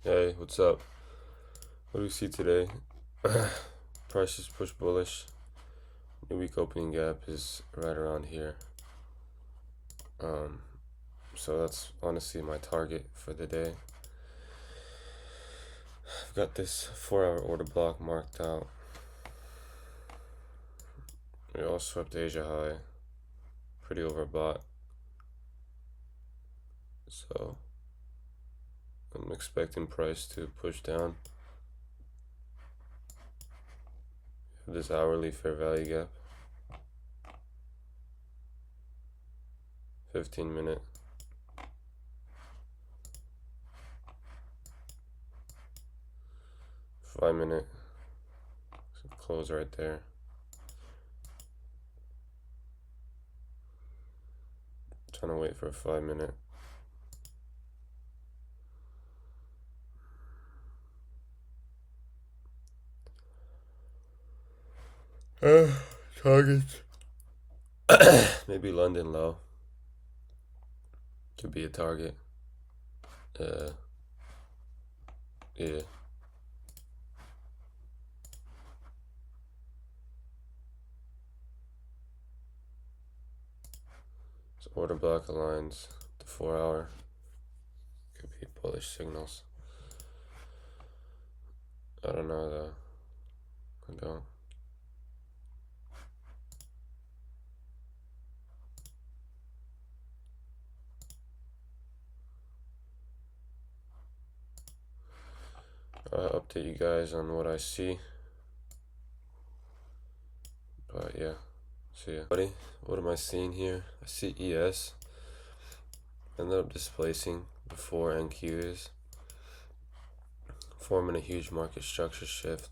Hey, what's up? What do we see today? Prices push bullish. New week opening gap is right around here. Um, so that's honestly my target for the day. I've got this 4 hour order block marked out. We all swept Asia high. Pretty overbought. So I'm expecting price to push down. This hourly fair value gap. 15-minute. 5-minute. Close right there. Trying to wait for a 5-minute. Targets. Maybe London low. Could be a target. Yeah. So order block aligns the 4 hour. Could be bullish signals. I don't know though. I don't. I'll update you guys on what I see. But yeah, see ya. Buddy, what am I seeing here? I see ES. Ended up displacing before NQ is. Forming a huge market structure shift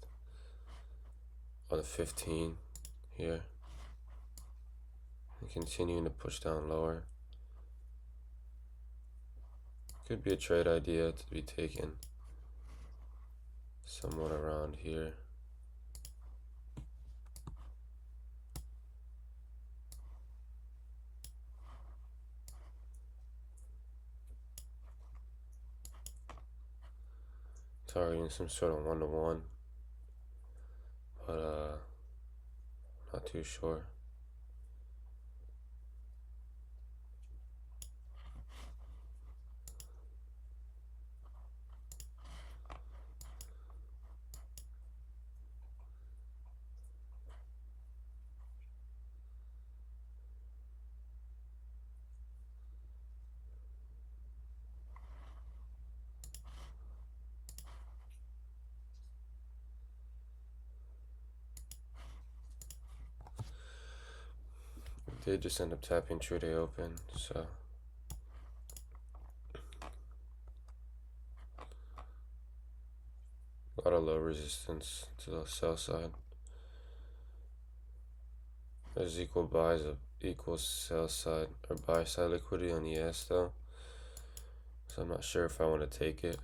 on the 15 here. And continuing to push down lower. Could be a trade idea to be taken somewhat around here. Targeting some sort of 1-to-1, but not too sure. Did just end up tapping true day open, so a lot of low resistance to the sell side. There's equal buys of equal sell side or buy side liquidity on ES though, so I'm not sure if I want to take it.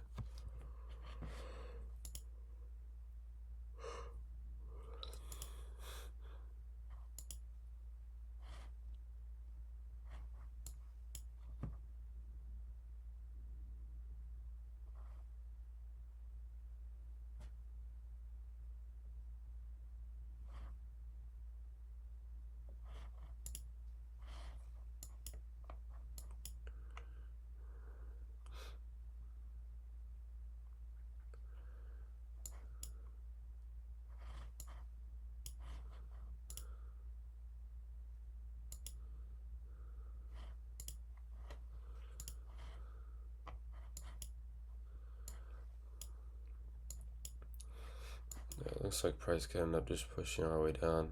Yeah, it looks like price could end up just pushing our way down.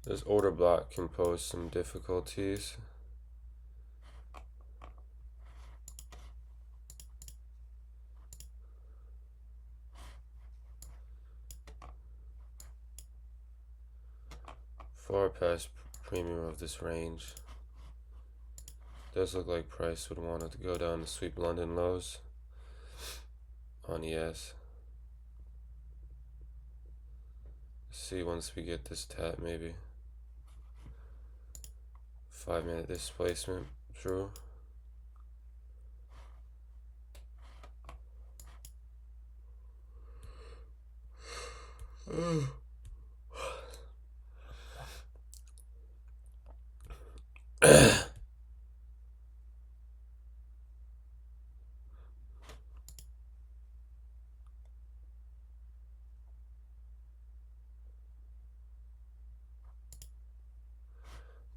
This order block can pose some difficulties. Far past premium of this range. Does look like price would want it to go down to sweep London lows on ES. See once we get this tap, maybe 5-minute displacement. True.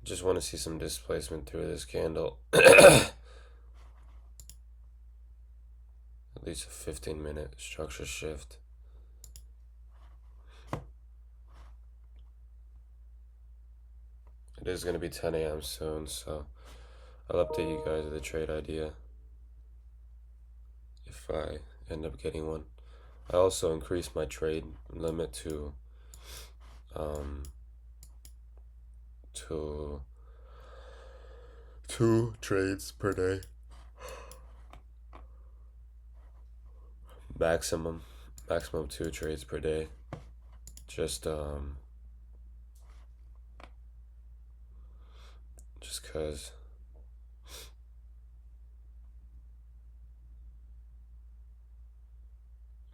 Just want to see some displacement through this candle. At least a 15-minute structure shift. It is going to be 10 a.m. soon, so I'll update you guys with a trade idea if I end up getting one. I also increased my trade limit to 2 trades per day. Maximum 2 trades per day. Just cause.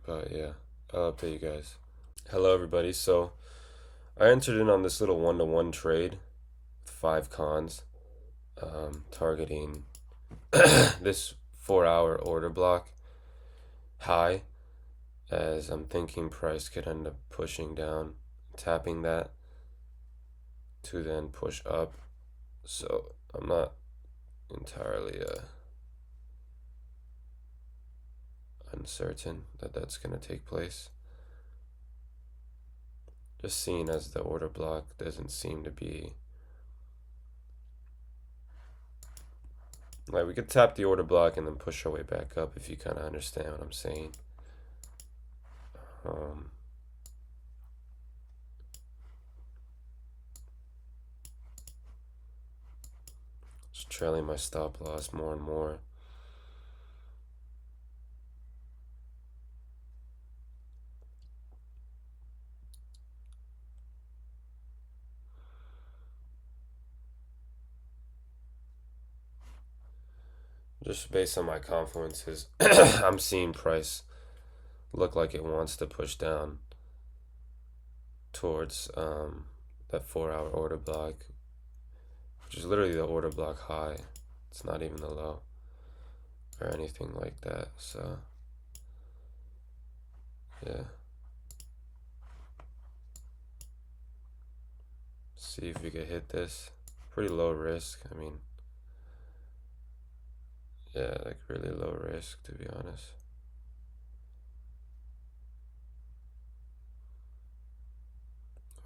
But yeah, I'll update you guys. Hello everybody. So I entered in on this little 1-to-1 trade with 5 cons, targeting this 4-hour order block high, as I'm thinking price could end up pushing down, tapping that to then push up. So I'm not entirely uncertain that that's going to take place. Just seeing as the order block doesn't seem to be like, we could tap the order block and then push our way back up, if you kind of understand what I'm saying. Just trailing my stop loss more and more. Just based on my confluences, I'm seeing price look like it wants to push down towards that 4-hour order block, which is literally the order block high. It's not even the low or anything like that. So yeah, see if we could hit this. Pretty low risk. I mean, yeah, like really low risk, to be honest.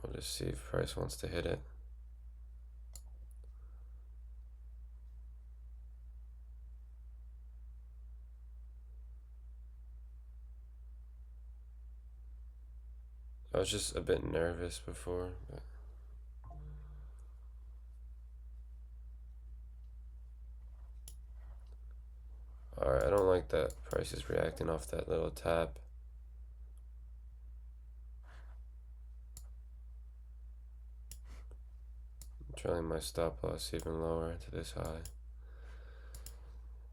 We'll just see if price wants to hit it. I was just a bit nervous before, but alright, I don't like that price is reacting off that little tap. I'm trailing my stop loss even lower to this high.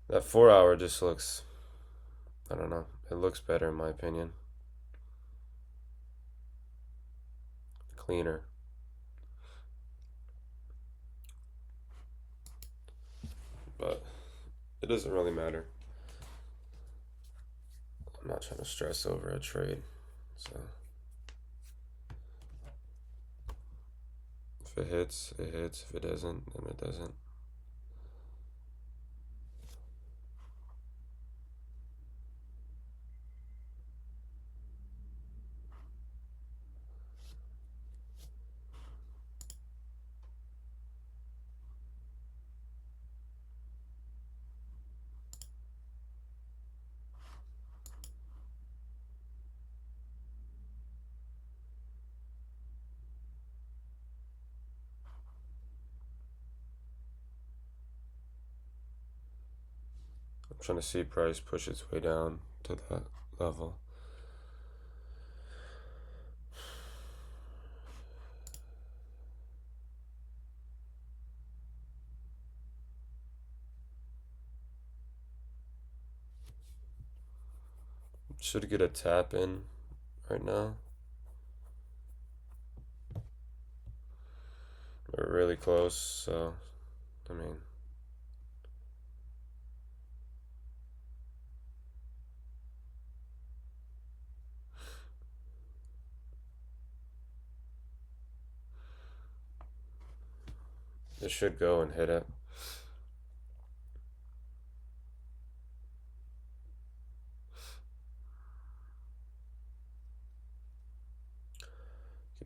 That 4-hour just looks, I don't know, it looks better in my opinion. Cleaner. But it doesn't really matter. I'm not trying to stress over a trade, so if it hits, it hits. If it doesn't, then it doesn't. I'm trying to see price push its way down to that level. Should get a tap in right now. We're really close, so I mean, it should go and hit it.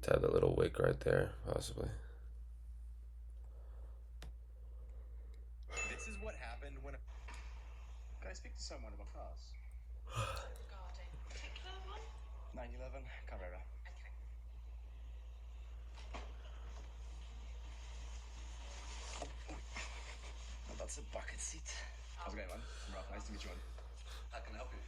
Could have a little wick right there, possibly. This is what happened when. Can I speak to someone about cars? Regarding a particular one? 911 Carrera. Okay. Oh, that's a bucket seat. How's it going, man? I'm Ralph. Nice to meet you, man. How can I help you?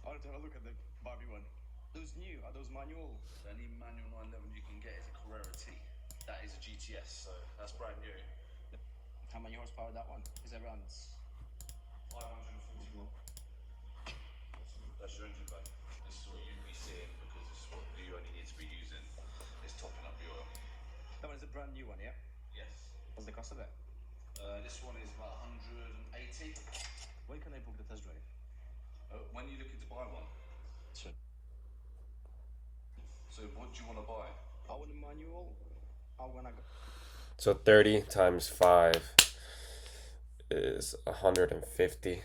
I wanted to have a look at the Barbie one. Those new, are those manual? The only manual 911 you can get is a Carrera T. That is a GTS, so that's brand new. How many horsepower that one? Is it around 540 more. That's your engine bay. This is what you'd be seeing because this is what you only need to be using. It's topping up your oil. That one is a brand new one, yeah? Yes. What's the cost of it? This one is about 180. When can I book the test drive? When are you looking to buy one? Sure. So what do you want to buy? I want a manual. I want to go. So 30 times 5 is 150.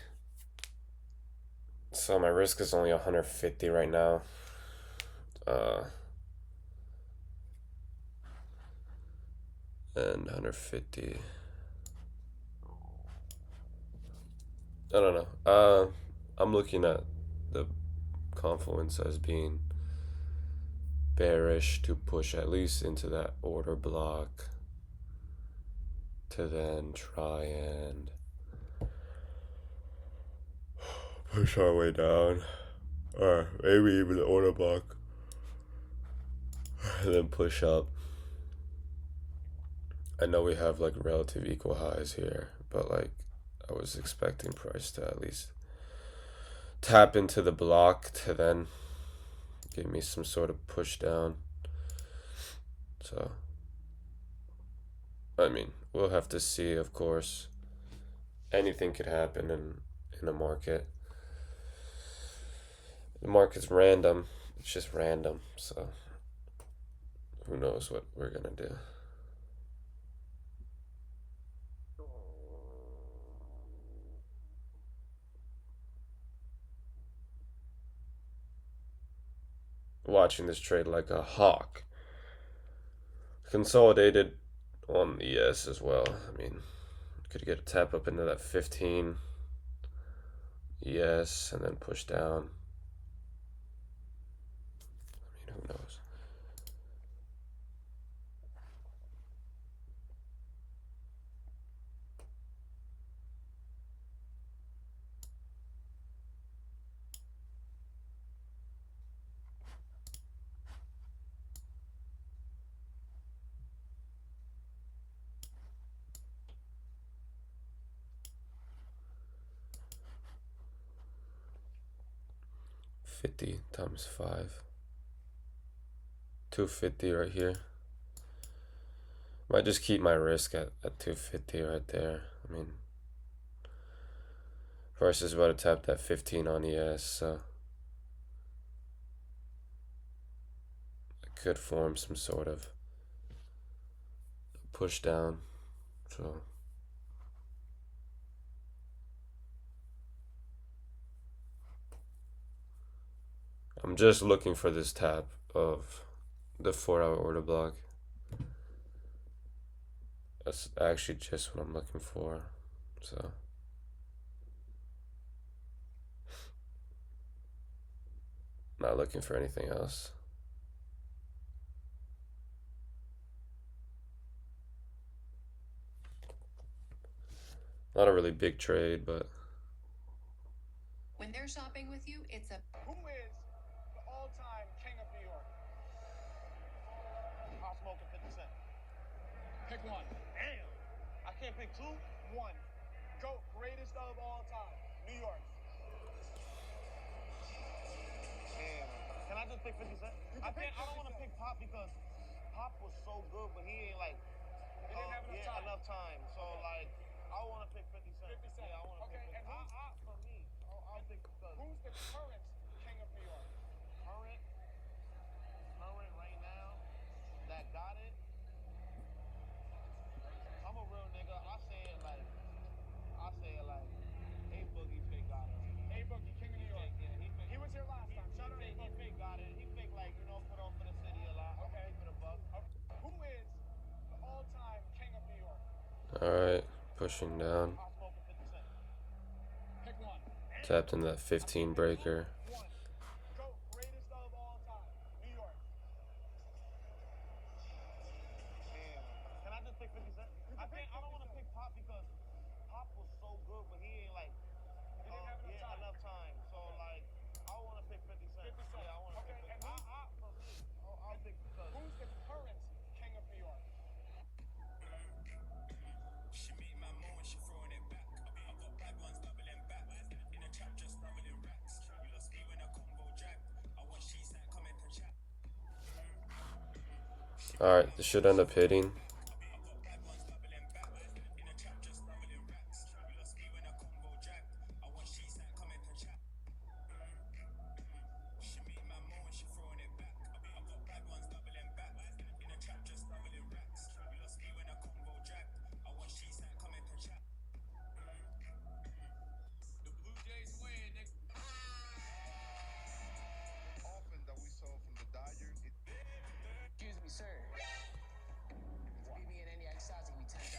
So my risk is only 150 right now. And 150. I don't know. I'm looking at the confluence as being bearish to push at least into that order block to then try and push our way down, or maybe even the order block and then push up. I know we have like relative equal highs here, but like I was expecting price to at least tap into the block to then give me some sort of push down. So I mean, we'll have to see, of course. Anything could happen in a market. The market's random. It's just random, so who knows what we're gonna do. Watching this trade like a hawk. Consolidated on the ES as well. I mean, could get a tap up into that 15 ES and then push down. I mean, who knows? $50 times 5. 250 right here. Might just keep my risk at 250 right there. I mean, price is about to tap that 15 on ES, so it could form some sort of push down. So I'm just looking for this tap of the 4-hour order block. That's actually just what I'm looking for. So not looking for anything else. Not a really big trade, but When they're shopping with you, it's a Who is the all-time king of New York? Pop Smoke and 50 Cent. Pick one. Damn. I can't pick two. One. GOAT, greatest of all time. New York. Damn. Can I just pick 50 Cent? I don't want to pick Pop because Pop was so good, but he ain't like. He didn't have enough time. So like, I want to pick 50 Cent. 50 Cent. Yeah, I want to pick 50 Cent. For me, I'll pick because. Who's the current king of New York? Current right now that got it. I'm a real nigga. I say it like, A Boogie fake got it right now. A Boogie, king of New York. Yeah, he fake. He was here last time. Shout out A Boogie. He fake got it. He fake like, put on for the city a lot. Okay. Keep it a buck. Who is the all-time king of New York? Alright, pushing down. Pick one. Tapped in that 15 breaker. One. Go. Greatest of all time. New York. Damn. Can I just pick 50 Cent? I don't want to pick Pop because Pop was so good, but he ain't like. He didn't have enough time. So like, I want to pick 50 Cent. 50 Cent. Yeah, I want to pick 50 Cent. For me, I'll pick because. Who's the current king of New York? She make my moan, she throwing it back. I got bad ones doubling back. In a trap, just doubling racks. You lost me when a combo jack. I want sheets that comment and chat. Alright, this should end up hitting. Often that we saw from the Dodgers. Excuse me, sir. BB and any exercise will be $10,000.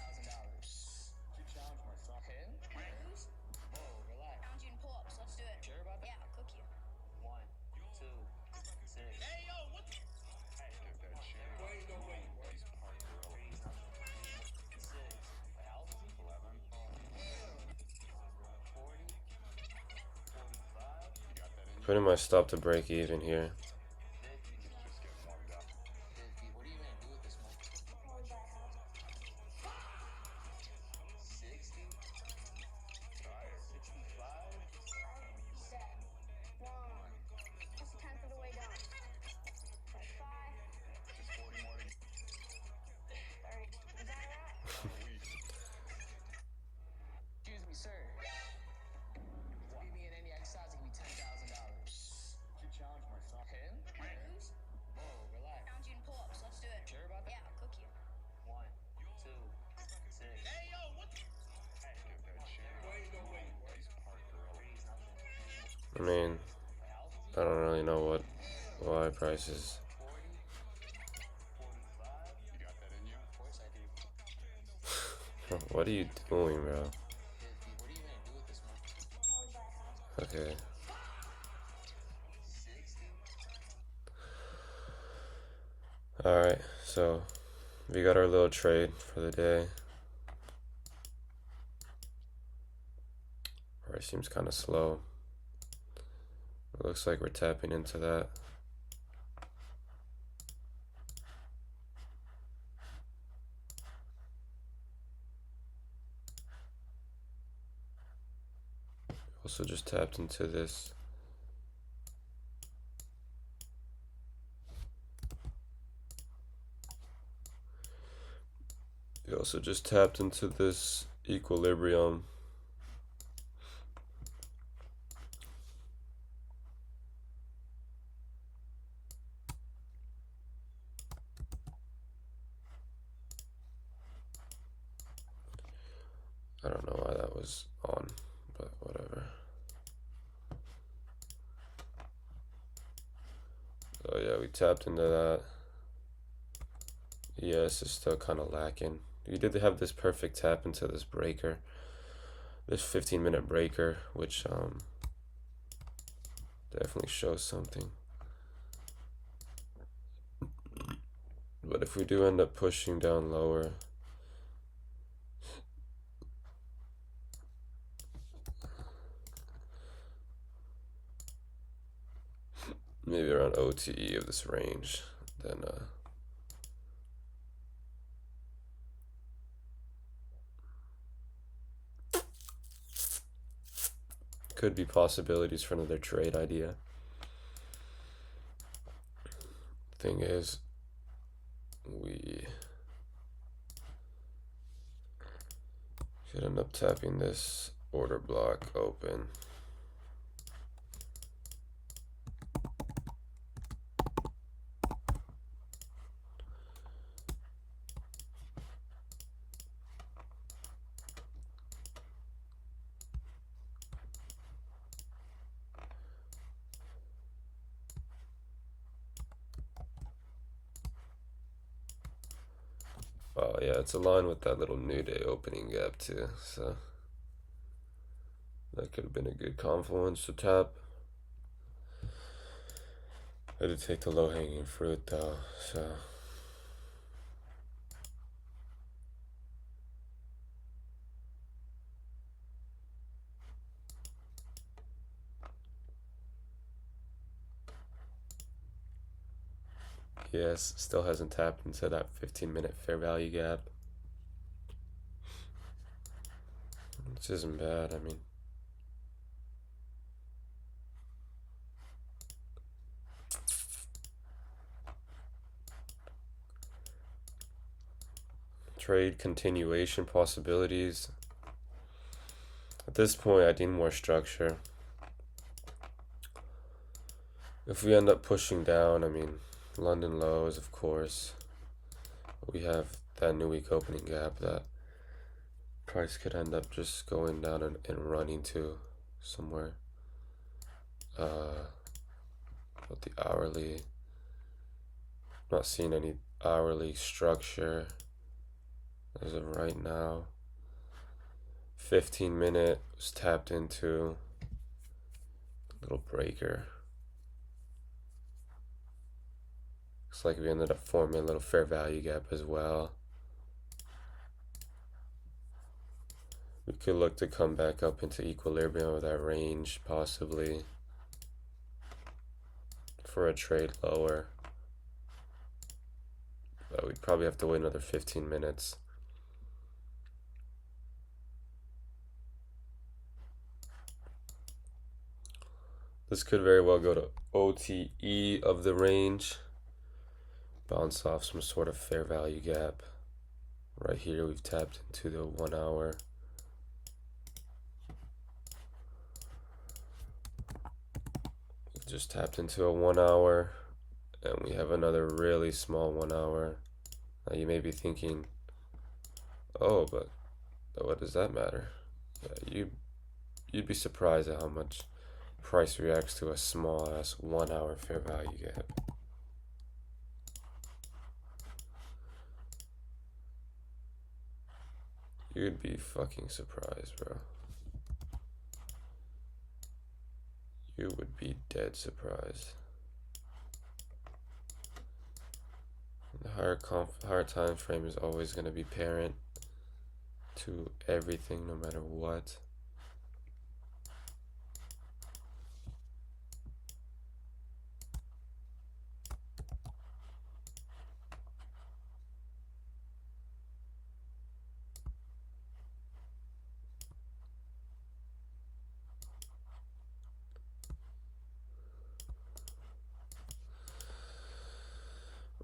You challenge myself. Him? Who's? Whoa, relax. Found you in pull-ups. Let's do it. Sure about that? Yeah, I'll cook you. 1, 2, 6. Hey, yo, what the? Get that shit. Wait, no, wait. He's part girl. 6. What else is he? 11. 40. 45. You got that in? Pretty much stop to break even here. 50. Just get warmed up. 50. What are you gonna do with this one? 60. Tired. 65. That's a tenth of the way down. 25, Just 40 more to 30. Is that a wrap? week. Excuse me, sir. BB and any exercise will be $10,000. You challenge myself. Him? Who's? Whoa, relax. Found you in pull-ups. Let's do it. Sure about that? Yeah, I'll cook you. 1, 2, 6. Hey, yo, what the? Get that shit. Wait, no, wait. He's part girl. I mean, I don't really know why prices. 40, 45. You got that in you? Of course I do. What are you doing, bro? 50. What are you gonna do with this one? Okay. 60. Alright, so we got our little trade for the day. Price seems kind of slow. It looks like we're tapping into that. Also just tapped into this. We also just tapped into this equilibrium. I don't know why that was on, but whatever. So yeah, we tapped into that. ES is still kind of lacking. We did have this perfect tap into this breaker, this 15-minute breaker, which definitely shows something. But if we do end up pushing down lower, maybe around OTE of this range, then could be possibilities for another trade idea. thing is, we should end up tapping this order block open. Oh yeah, it's aligned with that little new day opening gap too, so that could have been a good confluence to tap. I had to take the low-hanging fruit though, so yes, still hasn't tapped into that 15-minute fair value gap, which isn't bad. I mean, trade continuation possibilities. At this point, I need more structure. If we end up pushing down, I mean, London lows, of course. We have that new week opening gap that price could end up just going down and running to somewhere. With the hourly, not seeing any hourly structure as of right now. 15-minute was tapped into, little breaker. Looks like we ended up forming a little fair value gap as well. We could look to come back up into equilibrium with that range, possibly, for a trade lower. But we'd probably have to wait another 15 minutes. This could very well go to OTE of the range. Bounce off some sort of fair value gap. Right here we've tapped into the 1 hour. We've just tapped into a 1 hour, and we have another really small 1 hour. Now you may be thinking, oh, but what does that matter? Yeah, you'd be surprised at how much price reacts to a small ass 1 hour fair value gap. You'd be fucking surprised, bro. You would be dead surprised. The higher time frame is always going to be parent to everything, no matter what.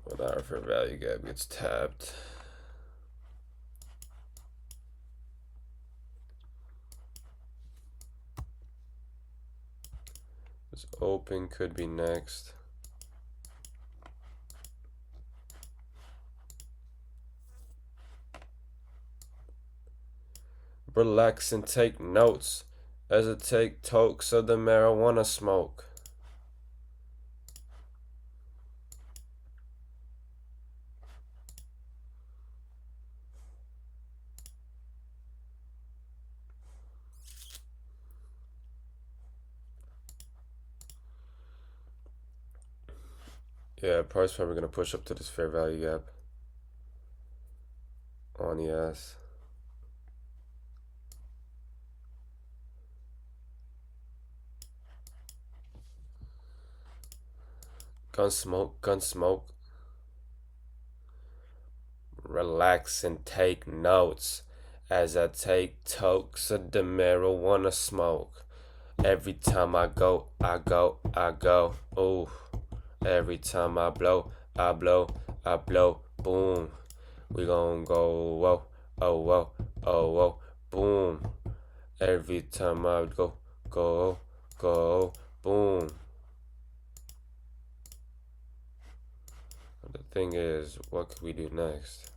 When our fair value gap gets tapped, this open could be next. Relax and take notes as I take tokes of the marijuana smoke. Yeah, price probably gonna push up to this fair value gap on the ass. Gun smoke, gun smoke. Relax and take notes as I take tokes of the marijuana smoke. Every time I go, I go, I go. Ooh. Every time I blow, I blow, boom. We gon' go, whoa, oh, whoa, oh, whoa, boom. Every time I go, boom. The thing is, what could we do next?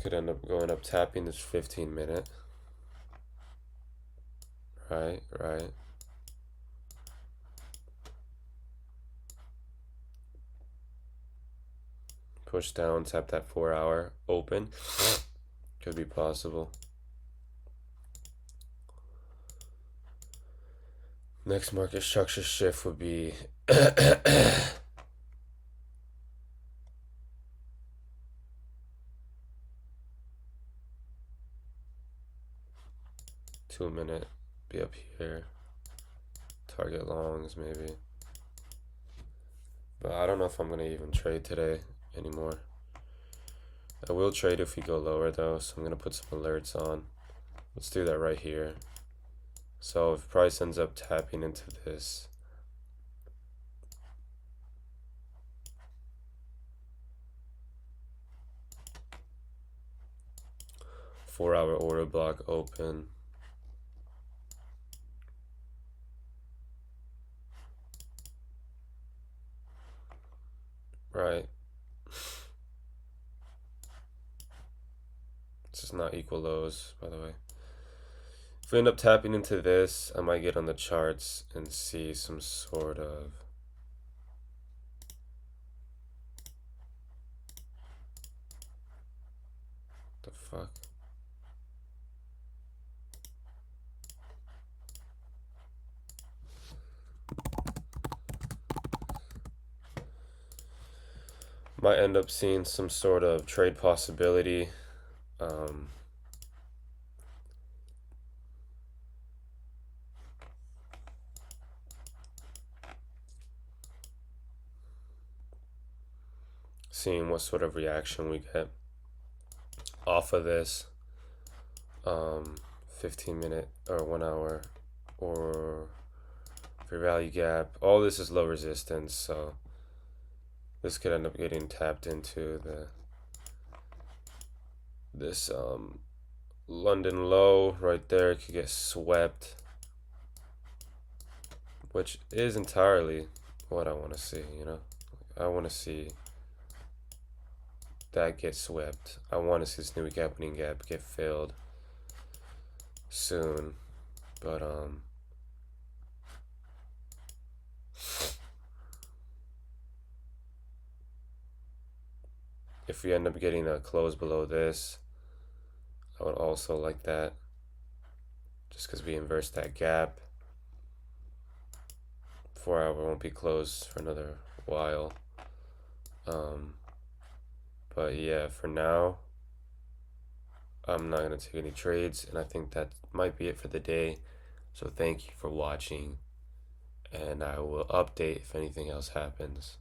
Could end up going up tapping this 15-minute. Right. Push down, tap that 4-hour, open. Could be possible. Next market structure shift would be 2-minute, be up here. Target longs maybe. But I don't know if I'm gonna even trade today anymore. I will trade if we go lower though, so I'm gonna put some alerts on. Let's do that right here. So if price ends up tapping into this, four-hour order block open. Right. This is not equal lows, by the way. If we end up tapping into this, I might get on the charts and see some sort of the fuck. Might end up seeing some sort of trade possibility. Seeing what sort of reaction we get off of this 15-minute or 1 hour or fair value gap. All this is low resistance, so this could end up getting tapped into this London low right there. It could get swept, which is entirely what I want to see, you know. I want to see that get swept. I want to see this new week opening gap get filled soon, but if we end up getting a close below this, I would also like that, just because we inverse that gap. 4 hour won't be closed for another while. But yeah, for now, I'm not going to take any trades, and I think that might be it for the day. So thank you for watching, and I will update if anything else happens.